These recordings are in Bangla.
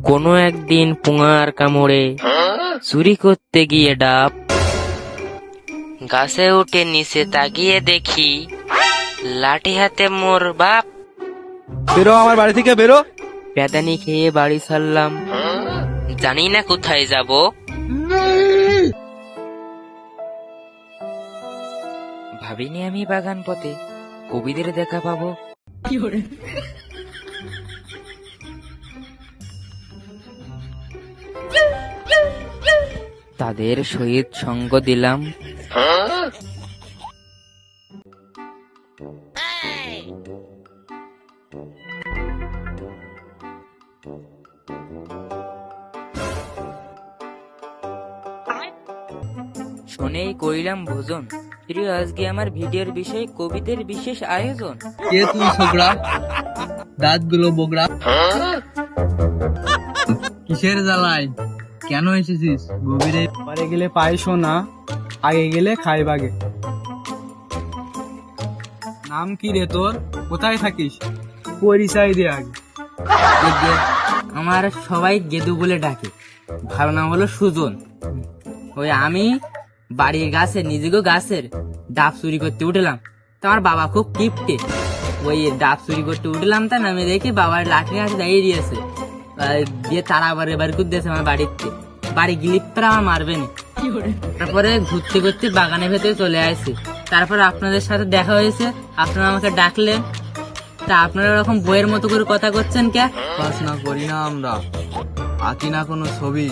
কোনো একদিন পুঙার কামড়ে চুরি করতে গিয়ে ডাব, গাছে উঠে নিচে তাকিয়ে দেখি লাঠি হাতে মোর বাপ। বেরো আমার বাড়ি থেকে বেরো। প্যাদানি খেয়ে বাড়ি ছাড়লাম, জানি না কোথায় যাব। ভাবিনি আমি বাগান পথে কবিদের দেখা পাবো। তাদের সহিত সঙ্গ দিলাম। শোনেই করিলাম ভোজন। প্রিয়, আজকে আমার ভিডিওর বিষয় কবিদের বিশেষ আয়োজন। কে তুই ছোকরা, দাঁত গুলো বোকরা, কিসের জ্বালায় কেন এসেছিস গভীরে? পরে গেলে পাইছো না, আগে গেলে খাই বাগে। নাম কি রে তোর, কোথায় থাকিস, পরিচয় দে আগে। আমার সবাই গেদু বলে ডাকে, ভালো নাম হলো সুজন। ওই আমি বাড়ির গাছে, নিজেকে গাছের ডাব চুরি করতে উঠলাম। তো আমার বাবা খুব কিপটে, ওই ডাব চুরি করতে উঠলাম, তা নামে দেখি বাবার লাঠি হাতে দাঁড়িয়ে দিয়েছে, দিয়ে তারা আবার এবার দিয়েছে আমার বাড়িতে। বাড়ি গিলিপরা আমার মারবে না। তারপরে ঘুরতে ঘুরতে বাগানের ভেতরে চলে আসছে। তারপর আপনাদের সাথে দেখা হয়েছে, আপনারা আমাকে ডাকলেন। তা আপনারা এরকম বইয়ের মতো করে কথা করছেন কে? পড়াশোনা করি না আমরা, আঁকি না কোনো ছবি,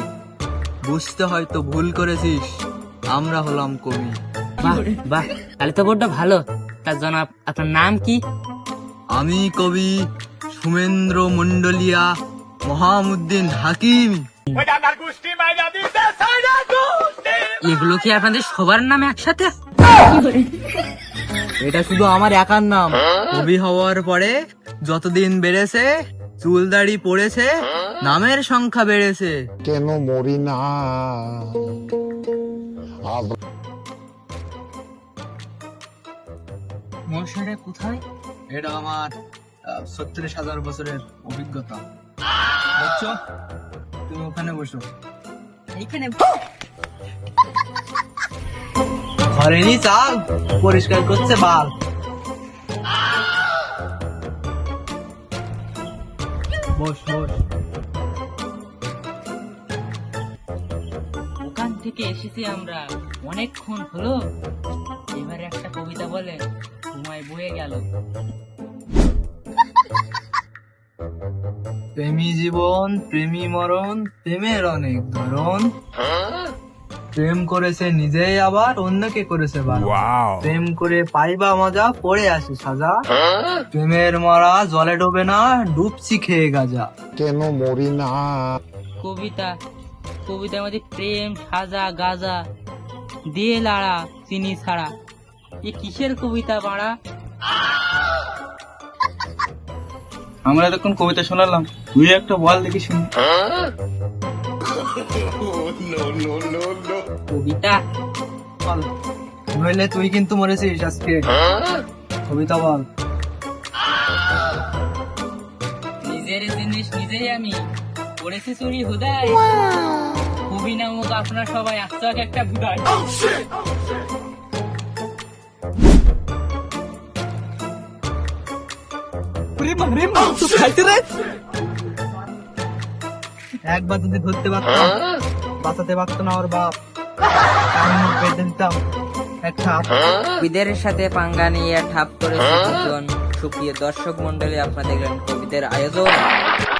বুঝতে হয়তো ভুল করেছিস, আমরা হলাম কবি। বাহ বাহ, তাহলে তো বড্ড ভালো। তার জনাব, আপনার নাম কি? আমি কবি সুমেন্দ্র মন্ডলিয়া মহামুদ্দিন হাকিম। এগুলো কি আপনাদের সবার নাম একসাথে? এটা শুধু আমার একার নাম। কবি হওয়ার পরে যতদিন বেড়েছে, চুল দাড়ি পড়েছে, নামের সংখ্যা বেড়েছে। কেন মরি না? মশারে কোথায়? এটা আমার 36,000 বছরের অভিজ্ঞতা। বুঝছো? তুমি ওখানে বসো। এইখানে ঘরেনি চাল পরিষ্কার করছে বাল। বস বস। ওখান থেকে এসেছি আমরা, অনেকক্ষণ হলো। এবারে একটা কবিতা বলে, সময় বয়ে গেল। প্রেমী জীবন, প্রেমী মরণ, প্রেমের অনেক ধরন। প্রেম করেছে নিজেই, আবার অন্যকে করেছে বারণ। প্রেম করে পাইবা মজা, পড়ে আসে সাজা। প্রেমের মরা জলে ডোবে না, ডুবছি খেয়ে গাজা। কেন মরি না? কবিতা, কবিতার মধ্যে প্রেম, সাজা, গাজা, দিয়ে লাড়া, চিনি ছাড়া। এ কিসের কবিতা বাড়া? আমরা এতক্ষণ কবিতা শোনালাম, তুই একটা বল দেখি শুনি। কবিতা বল, নইলে তুই কিন্তু মরেছিস আজকে। কবিতা বল। নিজের জিনিস নিজেই আমি করেছি চুরি হুদায়। কবি নামক আপনার সবাই আত্মাক একটা বুদায়। একবার যদি ধরতে পারতাম, বাঁচাতে পারতো না ওর বাপ, বেঁধে দিতাম একটা। কবিদের সাথে পাঙ্গা নিয়ে ঠাপ করেছে দুজন। সুপ্রিয় দর্শক মন্ডলী, আপনারা দেখলেন কবিদের আয়োজন।